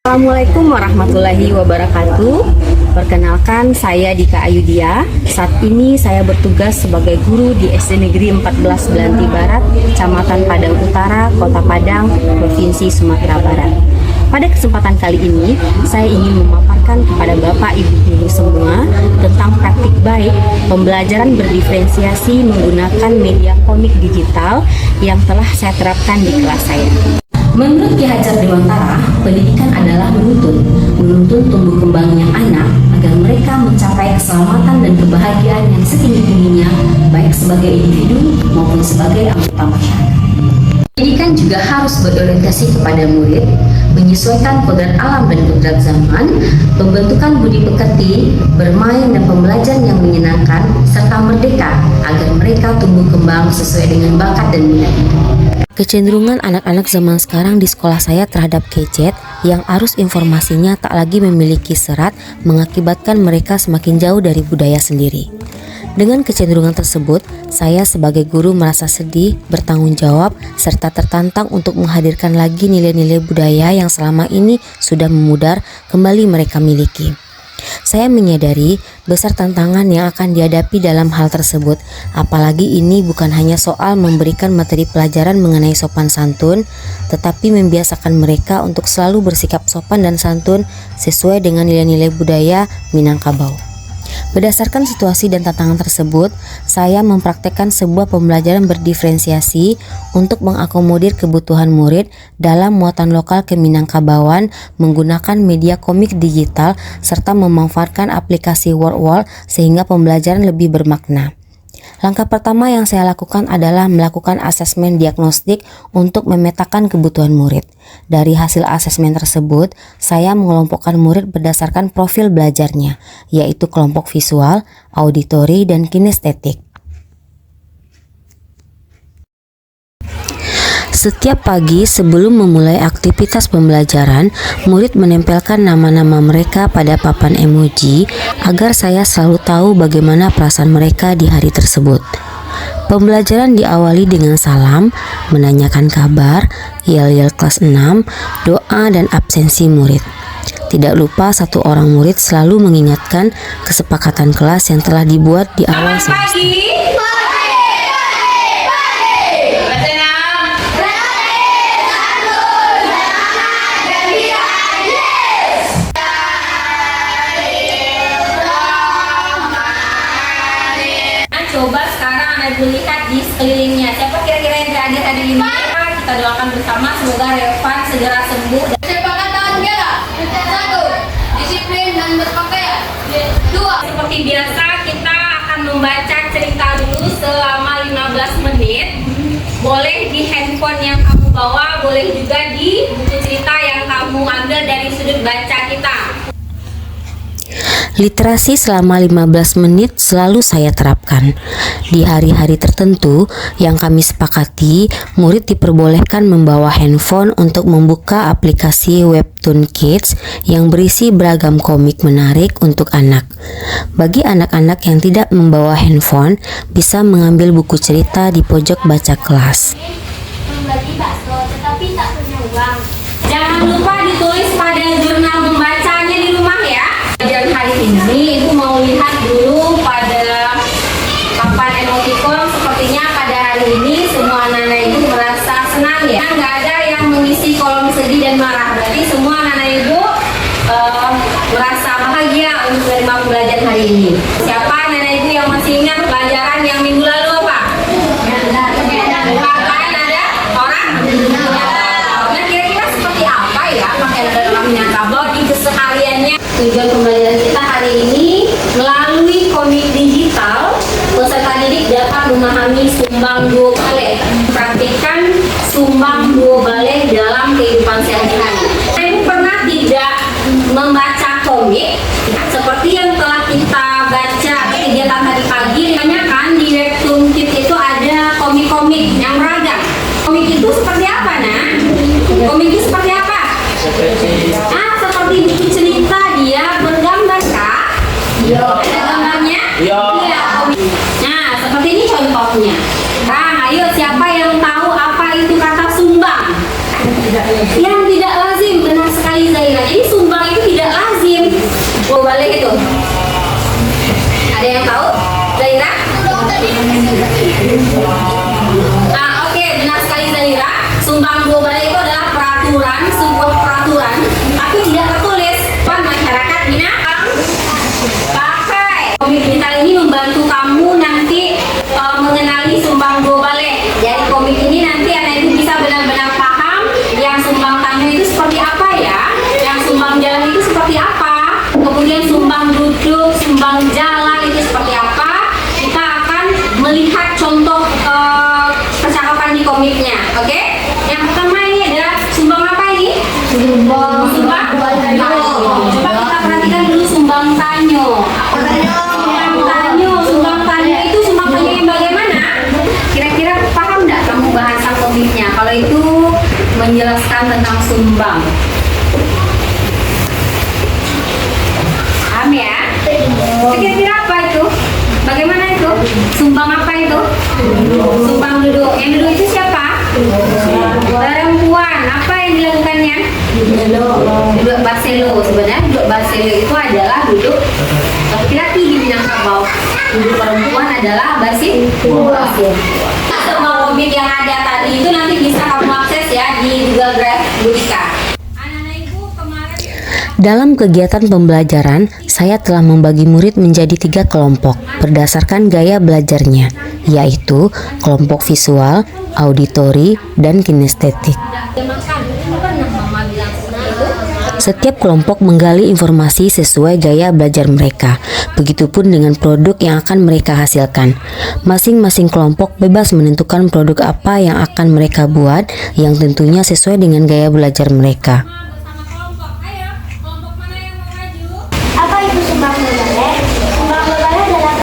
Assalamualaikum warahmatullahi wabarakatuh. Perkenalkan, saya Dika Ayudia. Saat ini saya bertugas sebagai guru di SD Negeri 14 Belanti Barat, Kecamatan Padang Utara, Kota Padang, Provinsi Sumatera Barat. Pada kesempatan kali ini, saya ingin memaparkan kepada Bapak Ibu guru semua tentang praktik baik pembelajaran berdiferensiasi menggunakan media komik digital yang telah saya terapkan di kelas saya. Menurut Ki Hajar Dewantara, pendidikan adalah menuntun tumbuh kembangnya anak agar mereka mencapai keselamatan dan kebahagiaan yang setinggi-tingginya, baik sebagai individu maupun sebagai anggota masyarakat. Pendidikan juga harus berorientasi kepada murid, menyesuaikan kodrat alam dan kodrat zaman, pembentukan budi pekerti, bermain dan pembelajaran yang menyenangkan, serta merdeka agar mereka tumbuh kembang sesuai dengan bakat dan minatnya. Kecenderungan anak-anak zaman sekarang di sekolah saya terhadap gadget yang arus informasinya tak lagi memiliki serat mengakibatkan mereka semakin jauh dari budaya sendiri. Dengan kecenderungan tersebut, saya sebagai guru merasa sedih, bertanggung jawab, serta tertantang untuk menghadirkan lagi nilai-nilai budaya yang selama ini sudah memudar kembali mereka miliki. Saya menyadari besar tantangan yang akan dihadapi dalam hal tersebut, apalagi ini bukan hanya soal memberikan materi pelajaran mengenai sopan santun, tetapi membiasakan mereka untuk selalu bersikap sopan dan santun sesuai dengan nilai-nilai budaya Minangkabau. Berdasarkan situasi dan tantangan tersebut, saya mempraktekkan sebuah pembelajaran berdiferensiasi untuk mengakomodir kebutuhan murid dalam muatan lokal Keminangkabauan menggunakan media komik digital serta memanfaatkan aplikasi WordWall sehingga pembelajaran lebih bermakna. Langkah pertama yang saya lakukan adalah melakukan asesmen diagnostik untuk memetakan kebutuhan murid. Dari hasil asesmen tersebut, saya mengelompokkan murid berdasarkan profil belajarnya, yaitu kelompok visual, auditori, dan kinestetik. Setiap pagi sebelum memulai aktivitas pembelajaran, murid menempelkan nama-nama mereka pada papan emoji agar saya selalu tahu bagaimana perasaan mereka di hari tersebut. Pembelajaran diawali dengan salam, menanyakan kabar, yel-yel kelas 6, doa, dan absensi murid. Tidak lupa satu orang murid selalu mengingatkan kesepakatan kelas yang telah dibuat di awal semester. Coba sekarang Anda melihat di sekelilingnya. Siapa kira-kira yang hadir hari ini? Kita doakan bersama semoga Revan segera sembuh. Kesepakatan bela. 1. Disiplin dan berpakaian. 2. Seperti biasa kita akan membaca cerita dulu selama 15 menit. Boleh di handphone yang kamu bawa, boleh juga di buku cerita yang kamu ambil dari sudut baca kita. Literasi selama 15 menit selalu saya terapkan. Di hari-hari tertentu yang kami sepakati, murid diperbolehkan membawa handphone untuk membuka aplikasi Webtoon Kids yang berisi beragam komik menarik untuk anak. Bagi anak-anak yang tidak membawa handphone, bisa mengambil buku cerita di pojok baca kelas. Membagi bakso tetapi tak punya uang. Jangan lupa ditulis pada jurnal membacanya di rumah ya. Pelajaran hari ini Ibu mau lihat dulu pada papan emoticon. Sepertinya pada hari ini semua anak-anak Ibu merasa senang ya. Nggak ada yang mengisi kolom sedih dan marah. Berarti semua anak-anak Ibu merasa bahagia untuk menerima pembelajaran hari ini. Siapa anak-anak Ibu yang masih ingat pelajaran yang minggu lalu apa? Pakaian ada orang? Nah, kira-kira seperti apa ya pakaian ada orang Minangkabau di kesehariannya? Tujuan pembelajaran kita hari ini melalui komik digital, peserta didik dapat memahami sumbang dua baleh, praktikkan sumbang dua baleh dalam kehidupan sehari-hari. Ibu pernah tidak membaca komik seperti yang telah kita baca kegiatan tadi pagi? Ditanyakan di Webtoon Kids itu ada komik-komik yang beragam. Komik itu seperti apa, Nak? Komik itu seperti apa? Seperti buku cerita, dia bergambar, Kak. Ada gambarnya? Iya. Nah, seperti ini contohnya. Nah, ayo siapa yang tahu apa itu kata sumbang? Yang tidak lazim, benar sekali Zaira. Jadi sumbang itu tidak lazim. Oh, balik itu. Ada yang tahu? Zaira? Oke, benar sekali Zaira. Sumbang dua balik itu adalah peraturan, sebuah peraturan, tapi tidak tertulis. Masyarakat binatang pakai. Komik digital ini membantu kamu nanti mengenali sumbang dua balik. Jadi komik ini nanti anak itu bisa benar-benar paham yang sumbang tanyo itu seperti apa ya, yang sumbang jalan itu seperti apa, kemudian sumbang duduk, sumbang jalan itu seperti apa. Kita akan melihat contoh percakapan di komiknya, oke? Yang pertama ini adalah sumbang apa ini? Sumbang tanyo. Coba kita perhatikan dulu sumbang tanyo. Sumbang tanyo itu sumbang tanyo yang bagaimana? Kira-kira paham nggak kamu bahasa komiknya? Kalau itu menjelaskan tentang sumbang. Paham ya? Kira-kira apa itu? Bagaimana itu? Sumbang apa itu? Sumbang duduk. Yang duduk itu siapa? Perempuan. Apa yang dilakukannya? Duduk Barcelo. Sebenarnya duduk Barcelo itu adalah duduk laki-laki di Minangkabau. Duduk perempuan adalah Barcelo. Semua komik yang ada tadi itu nanti bisa kamu akses ya di Google Drive Budika. Dalam kegiatan pembelajaran, saya telah membagi murid menjadi 3 kelompok berdasarkan gaya belajarnya, yaitu kelompok visual, auditori, dan kinestetik. Setiap kelompok menggali informasi sesuai gaya belajar mereka. Begitupun dengan produk yang akan mereka hasilkan. Masing-masing kelompok bebas menentukan produk apa yang akan mereka buat, yang tentunya sesuai dengan gaya belajar mereka. Apa itu sumbang dua balik? Sumbang dua balik adalah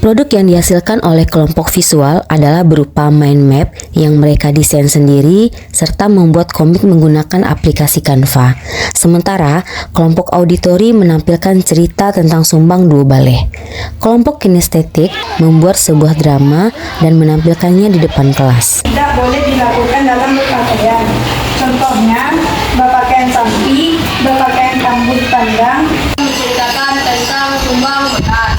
Produk yang dihasilkan oleh kelompok visual adalah berupa mind map yang mereka desain sendiri serta membuat komik menggunakan aplikasi Canva. Sementara kelompok auditori menampilkan cerita tentang sumbang dua baleh. Kelompok kinestetik membuat sebuah drama dan menampilkannya di depan kelas. Tidak boleh dilakukan dalam berpakaian. Contohnya, berpakaian sapi, berpakaian rambut panjang. Menceritakan tentang sumbang bekas.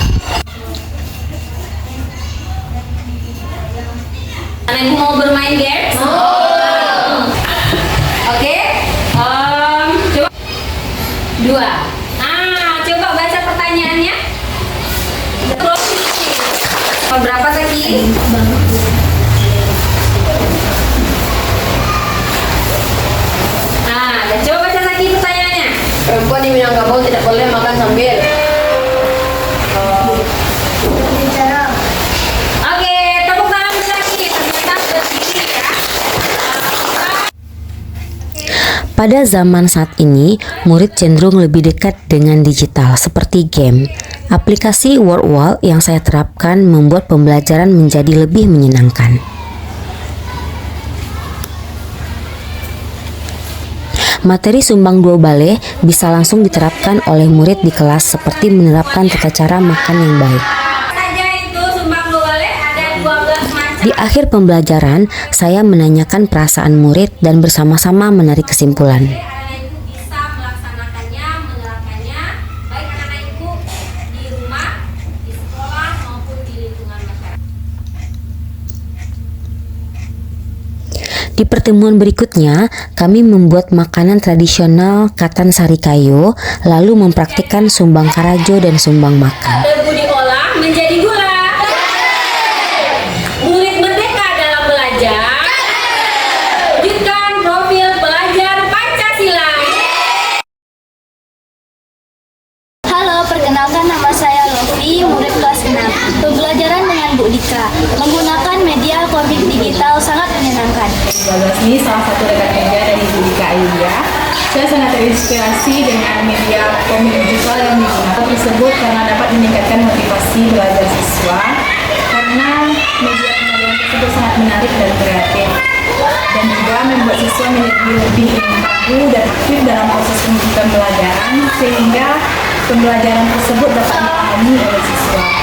Kalian mau bermain games? Oke. Coba 2. Coba baca pertanyaannya. Berapa Zaki? Dan coba baca lagi pertanyaannya. Perempuan di Minangkabau tidak boleh makan sambil Bicara. Oke, tepuk tangan lagi. Ternyata berdiri ya. Pada zaman saat ini, murid cenderung lebih dekat dengan digital seperti game. Aplikasi WordWall yang saya terapkan membuat pembelajaran menjadi lebih menyenangkan. Materi sumbang dua baleh bisa langsung diterapkan oleh murid di kelas seperti menerapkan tata cara makan yang baik. Saja itu sumbang dua baleh ada 12 macam. Di akhir pembelajaran, saya menanyakan perasaan murid dan bersama-sama menarik kesimpulan. Anak-anak itu bisa melaksanakannya, menerapkannya, baik anak-anak itu di rumah, di sekolah maupun di lingkungan masyarakat. Di pertemuan berikutnya, kami membuat makanan tradisional Katan Sarikayo, lalu mempraktikkan sumbang karajo dan sumbang makan. Debu diolah menjadi gula. Murid merdeka dalam belajar. Wujudkan profil pelajar Pancasila. Halo, perkenalkan nama saya Lofi, murid kelas 6. Pembelajaran dengan Bu Dika. Menggunakan media komik digital sangat menyenangkan. Ini salah satu rekan kerja dari Budika Ayudia. Saya sangat terinspirasi dengan media komik digital yang digunakan tersebut karena dapat meningkatkan motivasi belajar siswa karena media pembelajaran tersebut sangat menarik dan kreatif dan juga membuat siswa menjadi lebih ingin tahu dan aktif dalam proses pembelajaran sehingga pembelajaran tersebut dapat dipahami oleh siswa.